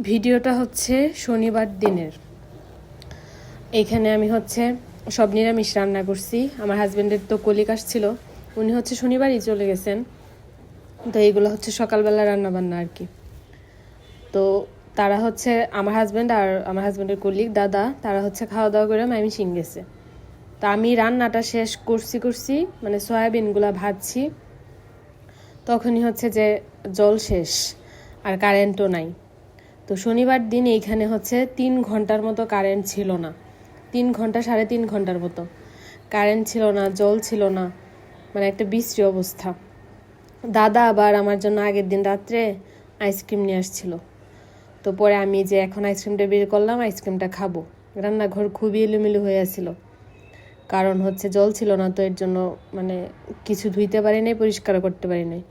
ভিডিওটা হচ্ছে শনিবার দিনের। এইখানে আমি হচ্ছে সব নিরামিষ রান্না করছি। আমার হাজব্যান্ডের তো কলিগ আসছিল, উনি হচ্ছে শনিবারই চলে গেছেন। তো এইগুলো হচ্ছে সকালবেলা রান্না বান্না আর কি। তো তারা হচ্ছে আমার হাজব্যান্ড আর আমার হাজব্যান্ডের কলিগ দাদা, তারা হচ্ছে খাওয়া দাওয়া করে ময়মনসিংহ গেছে। তো আমি রান্নাটা শেষ করছি মানে সয়াবিনগুলা ভাজছি, তখনই হচ্ছে যে জল শেষ আর কারেন্টও নাই। তো শনিবার দিন এইখানে হচ্ছে 3 ঘন্টার মতো কারেন্ট ছিল না, 3 ঘন্টা 3.5 ঘন্টার মতো কারেন্ট ছিল না, জল ছিল না, মানে একটা বিশ্রী অবস্থা। দাদা আবার আমার জন্য আগের দিন রাত্রে আইসক্রিম নিয়ে আসছিল। তো পরে আমি যে এখন আইসক্রিমটা বের করলাম, আইসক্রিমটা খাবো। রান্নাঘর খুবই এলোমেলো হয়ে আছিল, কারণ হচ্ছে জল ছিল না, তো এর জন্য মানে কিছু ধুইতে পারি নাই, পরিষ্কার করতে পারি নাই।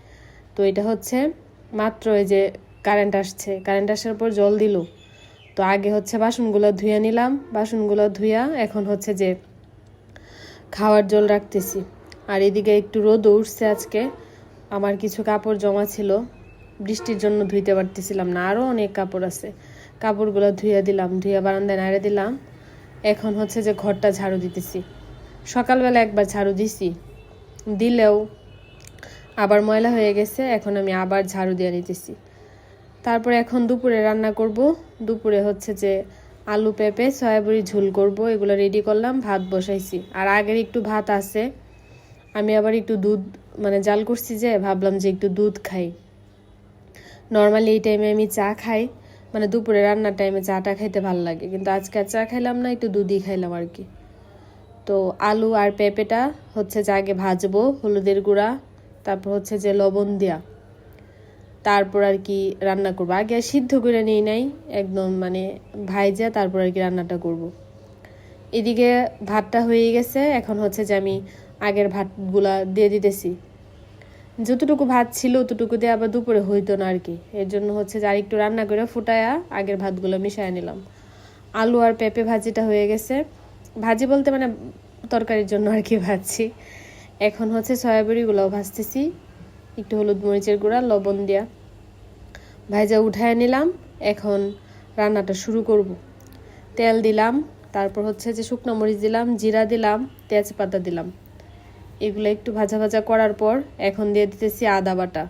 তো এটা হচ্ছে মাত্র এই যে কারেন্ট আসার পর জল দিল। তো আগে হচ্ছে বাসনগুলো ধুয়ে নিলাম, বাসনগুলো ধুইয়া এখন হচ্ছে যে খাওয়ার জল রাখতেছি। আর এদিকে একটু রোদ উঠছে আজকে, আমার কিছু কাপড় জমা ছিল, বৃষ্টির জন্য ধুইতে পারতেছিলাম না, আরও অনেক কাপড় আছে। কাপড়গুলো ধুয়ে দিলাম, ধুয়ে বারান্দায় নাড়ে দিলাম। এখন হচ্ছে যে ঘরটা ঝাড়ু দিতেছি। সকালবেলা একবার ঝাড়ু দিলেও আবার ময়লা হয়ে গেছে, এখন আমি আবার ঝাড়ু দিয়ে নিতেছি। তারপরে এখন দুপুরে রান্না করব। দুপুরে হচ্ছে যে আলু পেঁপে সয়াবড়ি ঝোল করব, এগুলো রেডি করলাম, ভাত বসাইছি। আর আগের একটু ভাত আছে, আমি আবার একটু দুধ মানে জাল করছি, যে ভাবলাম যে একটু দুধ খাই। নর্মালি এই টাইমে আমি চা খাই, মানে দুপুরে রান্নার টাইমে চাটা খাইতে ভালো লাগে, কিন্তু আজকে আর চা খাইলাম না, একটু দুধই খাইলাম আর কি। তো আলু আর পেঁপেটা হচ্ছে যে আগে ভাজবো হলুদের গুঁড়া, তারপর হচ্ছে যে লবণ দেয়া, তারপর আর কি রান্না করবো। আগে সিদ্ধ করে নিই নাই, একদম মানে ভাইজা তারপর আর কি রান্নাটা করব। এদিকে ভাতটা হয়ে গেছে, এখন হচ্ছে যে আমি আগের ভাতগুলা দিয়ে দিতেছি। যতটুকু ভাত ছিল অতটুকু দিয়ে আবার দুপুরে হইতো না আর কি, এর জন্য হচ্ছে যে আর একটু রান্না করে ফুটায়া আগের ভাতগুলো মিশায় নিলাম। আলু আর পেঁপে ভাজিটা হয়ে গেছে, ভাজি বলতে মানে তরকারির জন্য আর কি ভাজছি। এখন হচ্ছে সয়াবড়িগুলোও ভাজতেছি, একটু হলুদ মরিচের গুঁড়া লবণ দিয়া ভাজা উঠায় নিলাম। এখন রান্নাটা শুরু করব। তেল দিলাম, তারপর হচ্ছে যে শুকনো মরিচ দিলাম, জিরা দিলাম, তেজপাতা দিলাম। এগুলো একটু ভাজা ভাজা করার পর এখন দিয়ে দিতেছি আদা বাটা।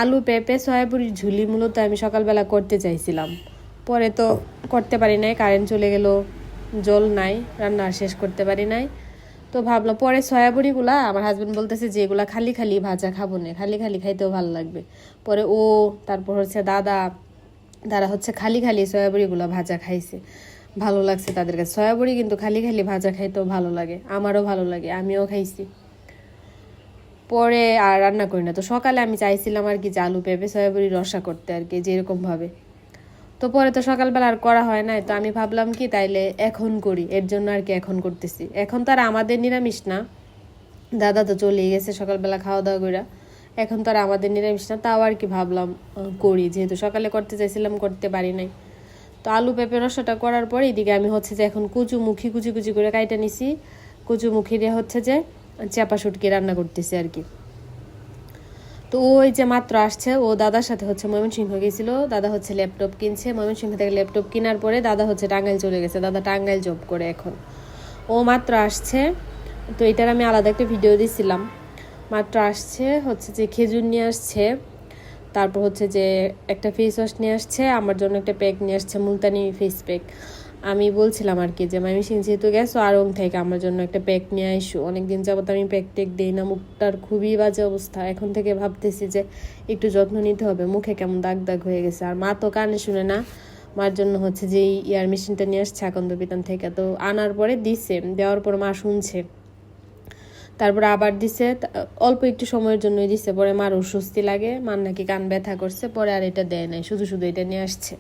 আলু পেঁপে সয়াবড়ির ঝুলি মূলত আমি সকালবেলা করতে চাইছিলাম, পরে তো করতে পারি নাই, কারেন্ট চলে গেল, জল নাই, রান্না শেষ করতে পারি নাই। তো ভাবলাম পরে সয়াবড়িগুলা আমার হাজব্যান্ড বলতেছে যে এগুলা খালি খালি ভাজা খাবো না, খালি খালি খাইতেও ভালো লাগবে। পরে ও তারপর হচ্ছে দাদা, তারা হচ্ছে খালি খালি সয়াবড়িগুলা ভাজা খাইছে, ভালো লাগছে তাদের কাছে। সয়াবড়ি কিন্তু খালি খালি ভাজা খাইতেও ভালো লাগে, আমারও ভালো লাগে, আমিও খাইছি। পরে আর রান্না করি না। তো সকালে আমি চাইছিলাম আর কি যে আলু পেঁপে সয়াবড়ি রসা করতে আর কি, যেরকম ভাবে। তো পরে তো সকালবেলা আর করা হয় নাই, তো আমি ভাবলাম কি তাইলে এখন করি, এর জন্য আর কি এখন করতেছি। এখন তো আর আমাদের নিরামিষ না, দাদা তো চলেই গেছে সকালবেলা খাওয়া দাওয়া করে, এখন তো আর আমাদের নিরামিষ না, তাও আর কি ভাবলাম করি, যেহেতু সকালে করতে চাইছিলাম করতে পারি নাই। তো আলু পেঁপে রসাটা করার পর এদিকে আমি হচ্ছে যে এখন কুচি কুচি করে কাইটা নিছি, কুচুমুখি দিয়ে হচ্ছে যে চাপা শুটকি রান্না করতেছি আর কি। তো ওই যে মাত্র আসছে, ও দাদার সাথে হচ্ছে ময়মনসিংহ গেছিল, দাদা হচ্ছে ল্যাপটপ কিনছে, ময়মনসিংহ থেকে ল্যাপটপ কেনার পরে দাদা হচ্ছে টাঙ্গাইল চলে গেছে, দাদা টাঙ্গাইল জব করে এখন। ও মাত্র আসছে, তো এটার আমি আলাদা একটা ভিডিও দিছিলাম। মাত্র আসছে, হচ্ছে যে খেজুর নিয়ে আসছে, তারপর হচ্ছে যে একটা ফেস ওয়াশ নিয়ে আসছে, আমার জন্য একটা প্যাক নিয়ে আসছে, মুলতানি ফেস প্যাক। আমি বলছিলাম আর কি যে ময়মনসিংহ যেহেতু গেছো আড়ং থেকে আমার জন্য একটা প্যাক নিয়ে আইসো, অনেকদিন যাবত আমি প্যাক টেক দিই না, মুখটার খুবই বাজে অবস্থা, এখন থেকে ভাবতেছি যে একটু যত্ন নিতে হবে, মুখে কেমন দাগ দাগ হয়ে গেছে। আর মা তো কানে শুনে না, মার জন্য হচ্ছে যে ইয়ার মেশিনটা নিয়ে আসছে আকন্দ বিতান থেকে, তো আনার পরে দিছে, দেওয়ার পর মা শুনছে, তারপরে আবার দিছে, অল্প একটু সময়ের জন্যই দিছে, পরে মার অস্বস্তি লাগে, মার নাকি কান ব্যথা করছে, পরে আর এটা দেয় নাই, শুধু শুধু এটা নিয়ে আসছে।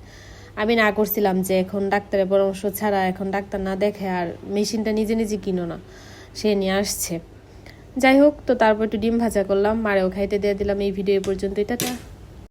আমি না করছিলাম যে এখন ডাক্তারের পরামর্শ ছাড়া, এখন ডাক্তার না দেখে আর মেশিনটা নিজে নিজে কিনো না, সে নিয়ে আসছে। যাই হোক, তো তারপর একটু ডিম ভাজা করলাম, মারেও খাইতে দিয়ে দিলাম। এই ভিডিও পর্যন্ত, এটা